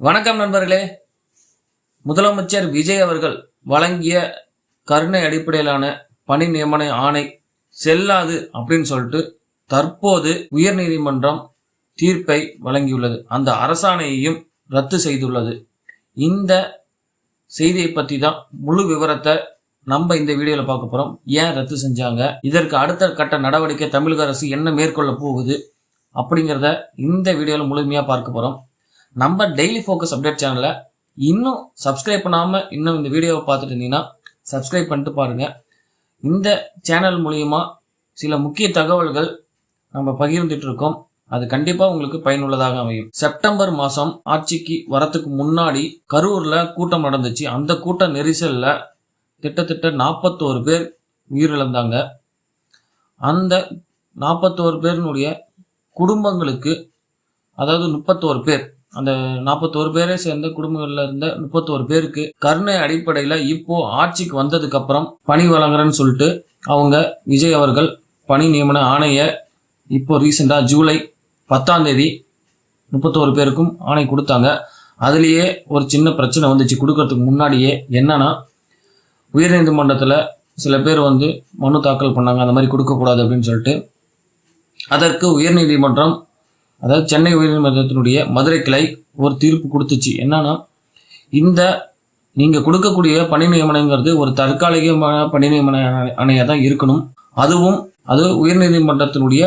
வணக்கம் நண்பர்களே. முதலமைச்சர் விஜய் அவர்கள் வழங்கிய கருணை அடிப்படையிலான பணி நியமன ஆணை செல்லாது அப்படின்னு சொல்லிட்டு தற்போது உயர்நீதிமன்றம் தீர்ப்பை வழங்கியுள்ளது. அந்த அரசாணையையும் ரத்து செய்துள்ளது. இந்த செய்தியை பற்றி தான் முழு விவரத்தை நம்ம இந்த வீடியோவில் பார்க்க போகிறோம். ஏன் ரத்து செஞ்சாங்க, இதற்கு அடுத்த கட்ட நடவடிக்கை தமிழக அரசு என்ன மேற்கொள்ள போகுது அப்படிங்கிறத இந்த வீடியோவில் முழுமையாக பார்க்க போகிறோம். நம்ம டெய்லி ஃபோக்கஸ் அப்டேட் சேனலை இன்னும் சப்ஸ்கிரைப் பண்ணாமல் இன்னும் இந்த வீடியோவை பார்த்துட்டு இருந்தீங்கன்னா சப்ஸ்கிரைப் பண்ணிட்டு பாருங்கள். இந்த சேனல் மூலிமா சில முக்கிய தகவல்கள் நம்ம பகிர்ந்துட்டு இருக்கோம். அது கண்டிப்பாக உங்களுக்கு பயனுள்ளதாக அமையும். செப்டம்பர் மாதம் ஆட்சிக்கு வரத்துக்கு முன்னாடி கரூரில் கூட்டம் நடந்துச்சு. அந்த கூட்ட நெரிசலில் கிட்டத்தட்ட 41 பேர் உயிரிழந்தாங்க. அந்த 41 பேரினுடைய குடும்பங்களுக்கு, அதாவது 31 பேர், அந்த 41 பேரை சேர்ந்த குடும்பங்கள்ல இருந்த 31 பேருக்கு கருணை அடிப்படையில் இப்போ ஆட்சிக்கு வந்ததுக்கு அப்புறம் பணி வழங்குறேன்னு சொல்லிட்டு அவங்க விஜய் அவர்கள் பணி நியமன ஆணையை இப்போ ரீசெண்டாக ஜூலை 10ஆம் தேதி 31 பேருக்கும் ஆணை கொடுத்தாங்க. அதுலேயே ஒரு சின்ன பிரச்சனை வந்துச்சு. கொடுக்கறதுக்கு முன்னாடியே என்னன்னா, உயர்நீதிமன்றத்தில் சில பேர் மனு தாக்கல் பண்ணாங்க, அந்த மாதிரி கொடுக்கக்கூடாது அப்படின்னு சொல்லிட்டு. அதற்கு உயர்நீதிமன்றம், அதாவது சென்னை உயர்நீதிமன்றத்தினுடைய மதுரை கிளை ஒரு தீர்ப்பு கொடுத்துச்சு. என்னன்னா, இந்த நீங்கள் கொடுக்கக்கூடிய பணி நியமனங்கிறது ஒரு தற்காலிகமான பணி நியமன ஆணையாக தான் இருக்கணும். அதுவும் அது உயர்நீதிமன்றத்தினுடைய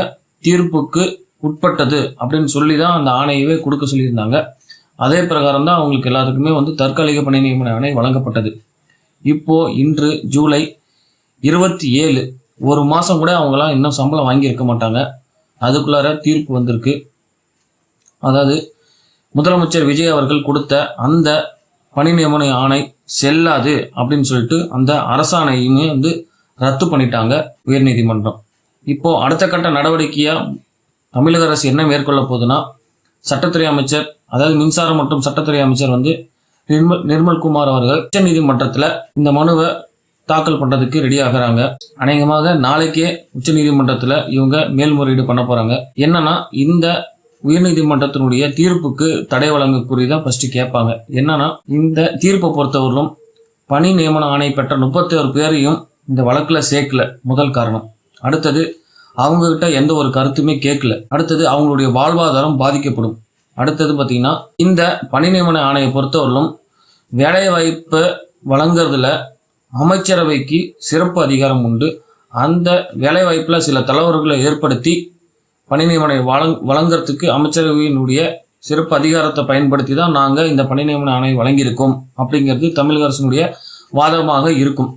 தீர்ப்புக்கு உட்பட்டது அப்படின்னு சொல்லி தான் அந்த ஆணையவே கொடுக்க சொல்லியிருந்தாங்க. அதே பிரகாரம் தான் அவங்களுக்கு எல்லாத்துக்குமே தற்காலிக பணி நியமன ஆணை வழங்கப்பட்டது. இப்போ இன்று ஜூலை 27, ஒரு மாதம் கூட அவங்களாம் இன்னும் சம்பளம் வாங்கியிருக்க மாட்டாங்க. அதுக்குள்ளார தீர்ப்பு வந்திருக்கு. அதாவது முதலமைச்சர் விஜய் அவர்கள் கொடுத்த அந்த பணி நியமன ஆணை செல்லாது அப்படின்னு சொல்லிட்டு அந்த அரசாணையுமே ரத்து பண்ணிட்டாங்க உயர்நீதிமன்றம். இப்போ அடுத்த கட்ட நடவடிக்கையா தமிழக அரசு என்ன மேற்கொள்ள போகுதுன்னா, சட்டத்துறை அமைச்சர், அதாவது மின்சாரம் மற்றும் சட்டத்துறை அமைச்சர் நிர்மல்குமார் அவர்கள் உச்ச நீதிமன்றத்தில் இந்த மனுவை தாக்கல் பண்றதுக்கு ரெடி ஆகிறாங்க. அநேகமாக நாளைக்கே உச்ச நீதிமன்றத்தில் இவங்க மேல்முறையீடு பண்ண போறாங்க. என்னன்னா, இந்த உயர்நீதிமன்றத்தினுடைய தீர்ப்புக்கு தடை வழங்கக்கூடியதான் ஃபர்ஸ்ட் கேட்பாங்க. என்னன்னா, இந்த தீர்ப்பை பொறுத்தவரையிலும் பணி நியமன ஆணை பெற்ற 31 பேரையும் இந்த வழக்குல சேர்க்கல, முதல் காரணம். அடுத்தது, அவங்க கிட்ட எந்த ஒரு கருத்துமே கேட்கல. அடுத்தது, அவங்களுடைய வாழ்வாதாரம் பாதிக்கப்படும். அடுத்தது பார்த்தீங்கன்னா, இந்த பணி நியமன ஆணையை பொறுத்தவரையிலும் வேலை வாய்ப்பு வழங்குறதுல அமைச்சரவைக்கு சிறப்பு அதிகாரம் உண்டு. அந்த வேலை வாய்ப்புல சில தளர்வுகளை ஏற்படுத்தி பணி நியமனை வழங்குறதுக்கு அமைச்சரவையினுடைய சிறப்பு அதிகாரத்தை பயன்படுத்தி தான் நாங்கள் இந்த பணி நியமன ஆணை வழங்கியிருக்கோம் அப்படிங்கிறது தமிழக அரசினுடைய வாதமாக இருக்கும்.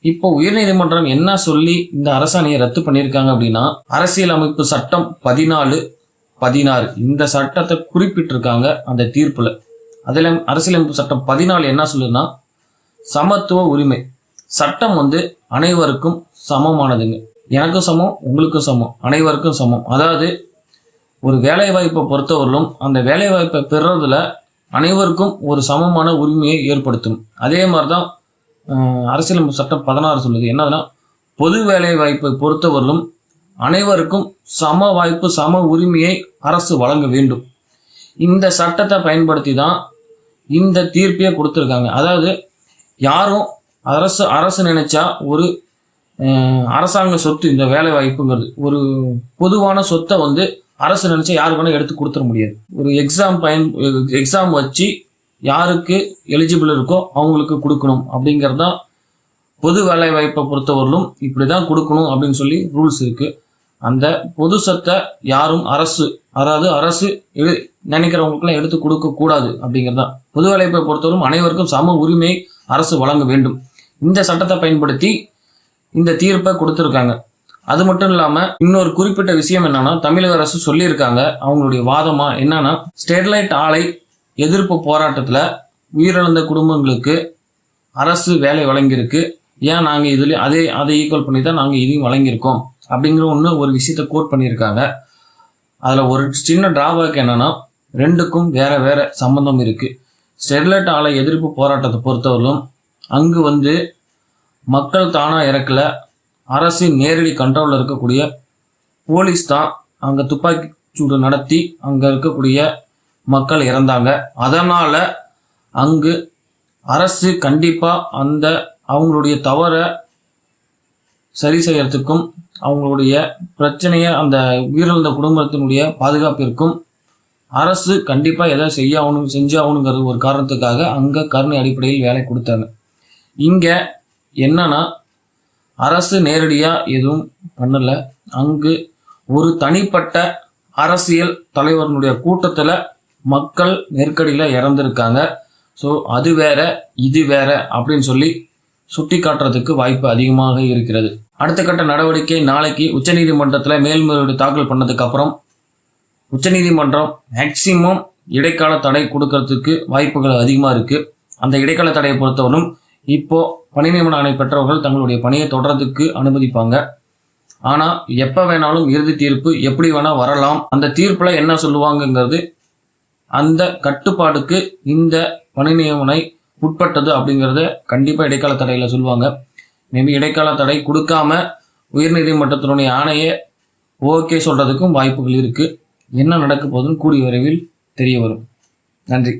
இப்போ உயர்நீதிமன்றம் என்ன சொல்லி இந்த அரசாணையை ரத்து பண்ணியிருக்காங்க அப்படின்னா, அரசியலமைப்பு சட்டம் 14, இந்த சட்டத்தை குறிப்பிட்டிருக்காங்க அந்த தீர்ப்புல. அதில் அரசியலமைப்பு சட்டம் 14 என்ன சொல்லுதுன்னா, சமத்துவ உரிமை. சட்டம் அனைவருக்கும் சமமானதுங்க. எனக்கும் சமம், உங்களுக்கும் சமம், அனைவருக்கும் சமம். அதாவது ஒரு வேலை வாய்ப்பை பொறுத்தவரையிலும் அந்த வேலை வாய்ப்பை பெறுறதுல அனைவருக்கும் ஒரு சமமான உரிமையை ஏற்படுத்தும். அதே மாதிரிதான் அரசியலமைப்பு சட்டம் 16 சொல்லுது. என்னதுன்னா, பொது வேலை வாய்ப்பை பொறுத்தவரையிலும் அனைவருக்கும் சம வாய்ப்பு, சம உரிமையை அரசு வழங்க வேண்டும். இந்த சட்டத்தை பயன்படுத்தி தான் இந்த தீர்ப்பையே கொடுத்துருக்காங்க. அதாவது யாரும் அரசு நினைச்சா ஒரு அரசாங்க சொத்து, இந்த வேலை வாய்ப்புங்கிறது ஒரு பொதுவான சொத்தை அரசு நினைச்சா யாருக்கு வேணா எடுத்து கொடுத்துட முடியாது. ஒரு எக்ஸாம் வச்சு யாருக்கு எலிஜிபிள் இருக்கோ அவங்களுக்கு கொடுக்கணும் அப்படிங்கிறது தான் பொது வேலை வாய்ப்பை பொறுத்தவரையிலும் இப்படிதான் கொடுக்கணும் அப்படின்னு சொல்லி ரூல்ஸ் இருக்கு. அந்த பொது சொத்தை யாரும் அரசு நினைக்கிறவங்களுக்குலாம் எடுத்து கொடுக்க கூடாது அப்படிங்கிறது தான். பொது வேலை வாய்ப்பை பொறுத்தவரைக்கும் அனைவருக்கும் சம உரிமை அரசு வழங்க வேண்டும். இந்த சட்டத்தை பயன்படுத்தி இந்த தீர்ப்பை கொடுத்துருக்காங்க. அது மட்டும் இல்லாம இன்னொரு குறிப்பிட்ட விஷயம் என்னன்னா, தமிழக அரசு சொல்லியிருக்காங்க அவங்களுடைய வாதமா என்னன்னா, ஸ்டெர்லைட் ஆலை எதிர்ப்பு போராட்டத்துல உயிரிழந்த குடும்பங்களுக்கு அரசு வேலை வழங்கியிருக்கு. ஏன் நாங்க இதுல அதை ஈக்குவல் பண்ணி தான் நாங்க இதையும் வழங்கியிருக்கோம் அப்படிங்கிற ஒரு விஷயத்த கோட் பண்ணியிருக்காங்க. அதுல ஒரு சின்ன டிராபேக் என்னன்னா, ரெண்டுக்கும் வேற சம்பந்தம் இருக்கு. ஸ்டெர்லைட் ஆலை எதிர்ப்பு போராட்டத்தை பொறுத்தவரையிலும் அங்கு மக்கள் தானா இறக்கல, அரசின் நேரடி கண்ட்ரோலில் இருக்கக்கூடிய போலீஸ் தான் அங்கே துப்பாக்கி சூடு நடத்தி அங்கே இருக்கக்கூடிய மக்கள் இறந்தாங்க. அதனால அங்கு அரசு கண்டிப்பா அந்த அவங்களுடைய தவறை சரி செய்யறதுக்கும் அவங்களுடைய பிரச்சனையை அந்த உயிரிழந்த குடும்பத்தினுடைய பாதுகாப்பிற்கும் அரசு கண்டிப்பா எதை செஞ்சாகணுங்கிறது ஒரு காரணத்துக்காக அங்க கருணை அடிப்படையில் வேலை கொடுத்தாங்க. இங்க என்னன்னா அரசு நேரடியா எதுவும் பண்ணல. அங்கு ஒரு தனிப்பட்ட அரசியல் தலைவர்களுடைய கூட்டத்துல மக்கள் நெருக்கடியில இறந்திருக்காங்க. ஸோ அது வேற இது வேற அப்படின்னு சொல்லி சுட்டி காட்டுறதுக்கு வாய்ப்பு அதிகமாக இருக்கிறது. அடுத்த கட்ட நடவடிக்கை நாளைக்கு உச்சநீதிமன்றத்தில் மேல்முறையீடு தாக்கல் பண்ணதுக்கு அப்புறம் உச்சநீதிமன்றம் மேக்சிமம் இடைக்கால தடை கொடுக்கறதுக்கு வாய்ப்புகள் அதிகமாக இருக்கு. அந்த இடைக்கால தடையை பொறுத்தவரையும் இப்போ பணி நியமன ஆணை பெற்றவர்கள் தங்களுடைய பணியை தொடர்றதுக்கு அனுமதிப்பாங்க. ஆனா எப்ப வேணாலும் இறுதி தீர்ப்பு எப்படி வேணா வரலாம். அந்த தீர்ப்புல என்ன சொல்லுவாங்கங்கிறது அந்த கட்டுப்பாடுக்கு இந்த பணி நியமனை உட்பட்டது அப்படிங்கிறத கண்டிப்பா இடைக்கால தடையில சொல்லுவாங்க. மேபி இடைக்கால தடை கொடுக்காம உயர்நீதிமன்றத்தினுடைய ஆணையை ஓகே சொல்றதுக்கும் வாய்ப்புகள் இருக்கு. என்ன நடக்க போகுதுன்னு கூடிய விரைவில் தெரிய வரும். நன்றி.